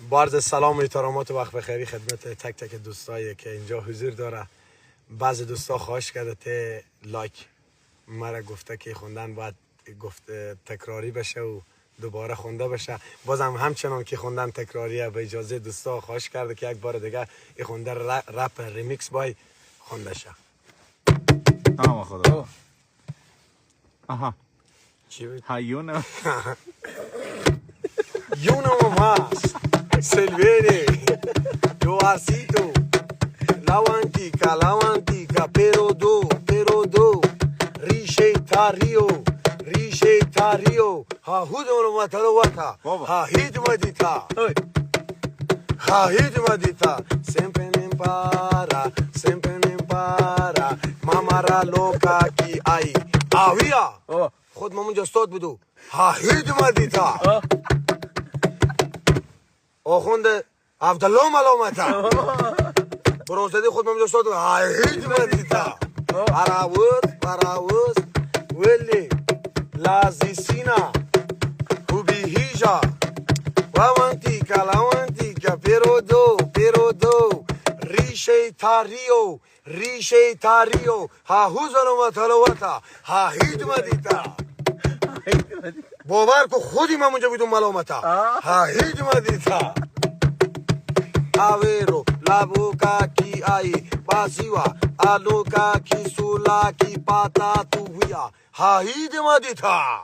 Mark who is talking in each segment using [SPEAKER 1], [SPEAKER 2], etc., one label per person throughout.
[SPEAKER 1] بارز سلام و احترامات و وقت بخیری خدمت تک تک دوستایی که اینجا حضور داره. بعض دوستا خواهش کرده ته لایک مرا گفته که خوندن باید گفته تکراری بشه و دوباره خونده بشه. بازم همچنان که خوندن تکراریه، به اجازه دوستا خواهش کرده که یک بار دیگه این خونده رپ ریمیکس بای خونده شه.
[SPEAKER 2] تمام خدا. Ajá.
[SPEAKER 1] Hayuno. Yuno más. Selvene. Joacito. La antica, pero do. Riche tario. Ha hudono matalo wata. Ha hit madita. Sempre nem para. Mamara loca ki ai. Avia. خود ما اونجا استاد بودو ها هید مدیتا آخوند عبدالله ملامتا برونزدی خود ما اونجا استاد بودو ها هید مدیتا براوز ولی لازیسینا خوبی هیجا لوانتیکا پیرو دو ریشه تاریو ها هوزنو مطلوتا ها هید مدیتا باور کو خودی من اونجا بودم ملامتا ها هید مدیتا آویرو لابوکا کی آی بازیوا آلوکا کی سولا کی پاتا تو ویا ها هید مدیتا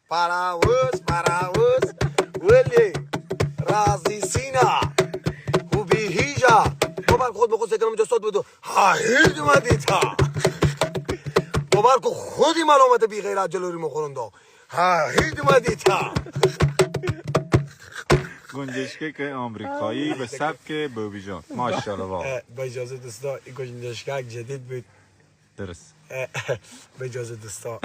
[SPEAKER 1] پاراوز ولی رازی سینا خوبی هیجا باور خود به خود سکنم اونجا استاد بودو ها هید مدیتا باور کو خودی ملامت بی غیرت جلوری مخورنده ها هید مدیتا
[SPEAKER 2] گنجشکه که آمریکایی به سبک بوبی جان ماشاءالله واقعا.
[SPEAKER 1] به اجازه دوستا این گنجشکه جدید بود
[SPEAKER 2] درست.
[SPEAKER 1] به اجازه دوستا